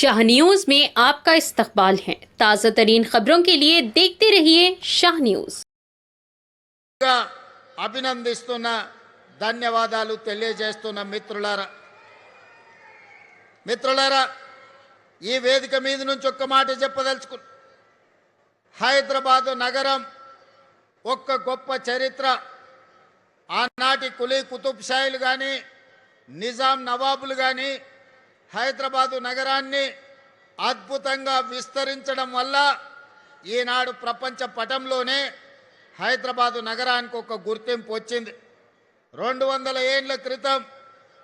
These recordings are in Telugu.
शाह न्यूज में आपका इस्तकबाल है। ताज़ा तरीन खबरों के लिए देखते रहिए शाह न्यूज। అభినందిస్తున్నా ధన్యవాదాలు తెలియజేస్తున్న మిత్రులారా ఈ వేదిక మీద నుంచి ఒక్క మాట చెప్పదలుచుకున్నా. హైదరాబాద్ నగరం ఒక్క గొప్ప చరిత్ర. ఆనాటి కులీ కుతుబ్ షాయిలు కానీ నిజాం నవాబులు కానీ హైదరాబాదు నగరాన్ని అద్భుతంగా విస్తరించడం వల్ల ఈనాడు ప్రపంచ పటంలోనే హైదరాబాదు నగరానికి ఒక గుర్తింపు వచ్చింది. 200 ఏళ్ల క్రితం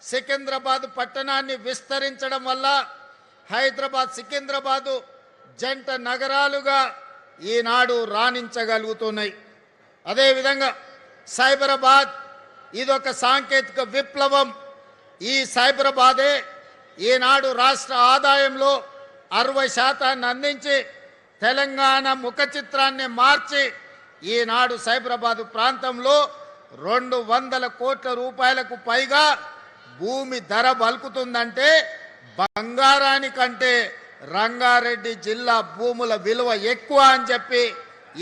సికింద్రాబాద్ పట్టణాన్ని విస్తరించడం వల్ల హైదరాబాద్ సికింద్రాబాదు జంట నగరాలుగా ఈనాడు రాణించగలుగుతున్నాయి. అదేవిధంగా సైబరాబాద్ ఇదొక సాంకేతిక విప్లవం. ఈ సైబరాబాదే ఈనాడు రాష్ట్ర ఆదాయంలో 60% అందించి తెలంగాణ ముఖ చిత్రాన్ని మార్చి ఈనాడు సైబరాబాద్ ప్రాంతంలో 200 కోట్ల రూపాయలకు పైగా భూమి ధర బలుకుతుందంటే బంగారానికంటే రంగారెడ్డి జిల్లా భూముల విలువ ఎక్కువ అని చెప్పి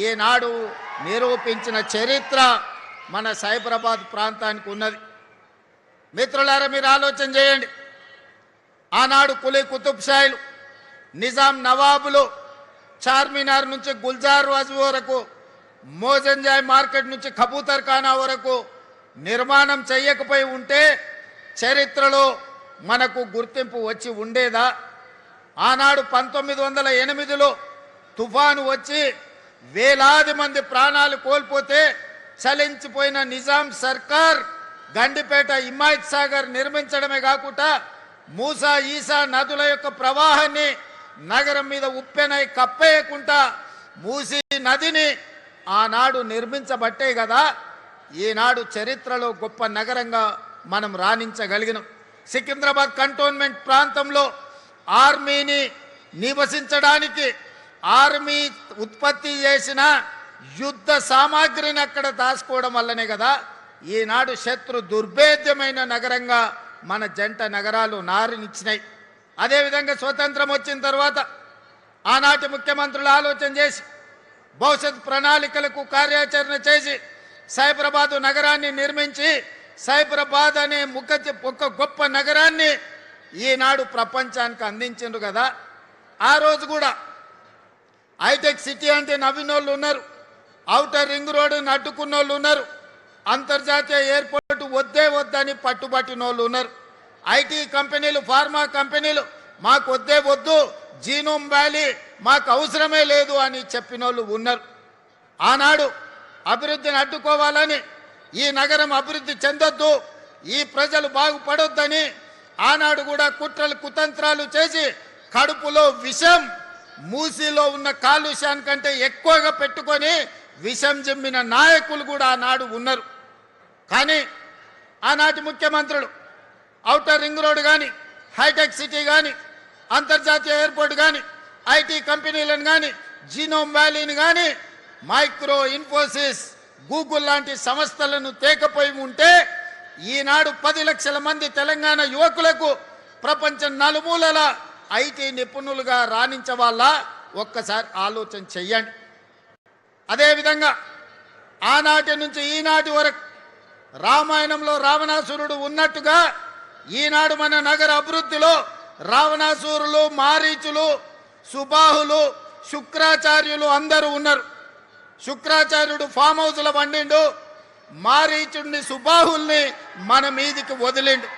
ఈనాడు నిరూపించిన చరిత్ర మన సైబరాబాద్ ప్రాంతానికి ఉన్నది. మిత్రులారా, మీరు ఆలోచన చేయండి. ఆనాడు కులీ కుతుబ్ షాయిలు, నిజాం నవాబులు చార్మినార్ నుంచి గుల్జార్ వాజ్ వరకు, మోజంజాయ్ మార్కెట్ నుంచి కబూతర్ ఖానా వరకు నిర్మాణం చేయకపోయి ఉంటే చరిత్రలో మనకు గుర్తింపు వచ్చి ఉండేదా? ఆనాడు 1908లో తుఫాను వచ్చి వేలాది మంది ప్రాణాలు కోల్పోతే చలించిపోయిన నిజాం సర్కార్ గండిపేట హిమాయత్ సాగర్ నిర్మించడమే కాకుండా మూసా ఈసా నదుల యొక్క ప్రవాహాన్ని నగరం మీద ఉప్పెనై కప్పేయకుండా మూసీ నదిని ఆనాడు నిర్మించబట్టే కదా ఈనాడు చరిత్రలో గొప్ప నగరంగా మనం రాణించగలిగినాం. సికింద్రాబాద్ కంటోన్మెంట్ ప్రాంతంలో ఆర్మీని నివసించడానికి ఆర్మీ ఉత్పత్తి చేసిన యుద్ధ సామాగ్రిని అక్కడ దాచుకోవడం వల్లనే కదా ఈనాడు శత్రు దుర్భేద్యమైన నగరంగా మన జంట నగరాలు నారినిచ్చినాయి. అదేవిధంగా స్వతంత్రం వచ్చిన తర్వాత ఆనాటి ముఖ్యమంత్రులు ఆలోచన చేసి భవిష్యత్ ప్రణాళికలకు కార్యాచరణ చేసి సైబరాబాదు నగరాన్ని నిర్మించి సైబరాబాద్ అనే ఒక గొప్ప నగరాన్ని ఈనాడు ప్రపంచానికి అందించిండ్రు కదా. ఆ రోజు కూడా హైటెక్ సిటీ అంటే నవ్వినోళ్ళు ఉన్నారు, ఔటర్ రింగ్ రోడ్డుని అడ్డుకున్న వాళ్ళు ఉన్నారు, అంతర్జాతీయ ఎయిర్పోర్ట్ వద్దే వద్దని పట్టుబట్టిన వాళ్ళు ఉన్నారు. ఐటీ కంపెనీలు, ఫార్మా కంపెనీలు మాకు వద్దే వద్దు, జీనోమ్ వ్యాలీ మాకు అవసరమే లేదు అని చెప్పిన వాళ్ళు ఉన్నారు. ఆనాడు అభివృద్ధిని అడ్డుకోవాలని, ఈ నగరం అభివృద్ధి చెందొద్దు, ఈ ప్రజలు బాగుపడొద్దని ఆనాడు కూడా కుట్రలు కుతంత్రాలు చేసి కడుపులో విషం, మూసీలో ఉన్న కాలుష్యానికంటే ఎక్కువగా పెట్టుకొని విషం జమ్మిన నాయకులు కూడా ఆనాడు ఉన్నారు. కానీ ఆనాటి ముఖ్యమంత్రులు ఔటర్ రింగ్ రోడ్ కానీ, హైటెక్ సిటీ కానీ, అంతర్జాతీయ ఎయిర్పోర్ట్ కానీ, ఐటీ కంపెనీలను కానీ, జీనోమ్ వ్యాలీని కానీ, మైక్రో ఇన్ఫోసిస్, గూగుల్ లాంటి సంస్థలను తేకపోయి ఉంటే ఈనాడు 10 లక్షల మంది తెలంగాణ యువకులకు ప్రపంచం నలుమూలల ఐటీ నిపుణులుగా రాణించవాళ్ళ ఒక్కసారి ఆలోచన చెయ్యండి. అదేవిధంగా ఆనాటి నుంచి ఈనాటి వరకు రామాయణంలో రావణాసురుడు ఉన్నట్టుగా ఈనాడు మన నగర అభివృద్ధిలో రావణాసురులు, మారీచులు, సుబాహులు, శుక్రాచార్యులు అందరూ ఉన్నారు. శుక్రాచార్యుడు ఫామ్ హౌస్లో వండిండు, మారీచుడిని, సుబాహుల్ని మన మీదికి వదిలిండు.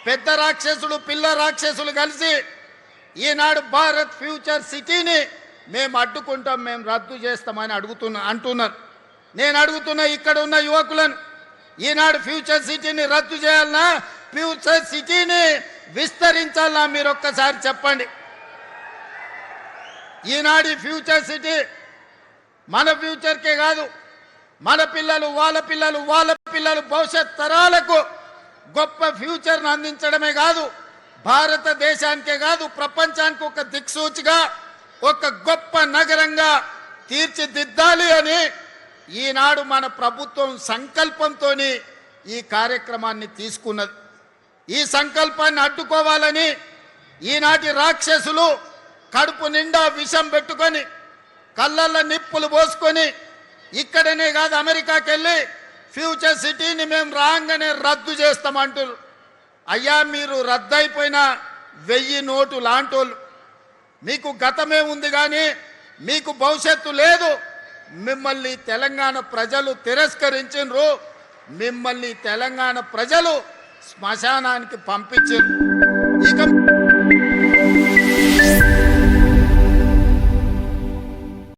పెద్ద రాక్షసులు, పిల్ల రాక్షసులు కలిసి ఈనాడు భారత్ ఫ్యూచర్ సిటీని మేము అడ్డుకుంటాం, మేము రద్దు చేస్తామని అంటున్నారు. నేను అడుగుతున్నా ఇక్కడ ఉన్న యువకులను, ఈనాడు ఫ్యూచర్ సిటీని రద్దు చేయాలన్నా, ఫ్యూచర్ సిటీని విస్తరించాలన్నా మీరు ఒక్కసారి చెప్పండి. ఈనాడు ఫ్యూచర్ సిటీ మన ఫ్యూచర్కే కాదు, మన పిల్లలు, వాళ్ళ పిల్లలు, వాళ్ళ పిల్లలు భవిష్యత్ తరాలకు గొప్ప ఫ్యూచర్ను అందించడమే కాదు, భారతదేశానికే కాదు ప్రపంచానికి ఒక దిక్సూచిగా ఒక గొప్ప నగరంగా తీర్చిదిద్దాలి అని ఈనాడు మన ప్రభుత్వం సంకల్పంతో ఈ కార్యక్రమాన్ని తీసుకున్నది. ఈ సంకల్పాన్ని అడ్డుకోవాలని ఈనాటి రాక్షసులు కడుపు నిండా విషం పెట్టుకొని కళ్ళల్లో నిప్పులు పోసుకొని ఇక్కడనే కాదు అమెరికాకి వెళ్ళి ఫ్యూచర్ సిటీని మేము రాగానే రద్దు చేస్తామంటారు. అయ్యా మీరు రద్దయిపోయిన 1000 నోటు లాంటోళ్ళు, మీకు గతమే ఉంది కానీ మీకు భవిష్యత్తు లేదు. మిమ్మల్ని తెలంగాణ ప్రజలు తిరస్కరించారు, మిమ్మల్ని తెలంగాణ ప్రజలు శ్మశానానికి పంపించారు. ఇక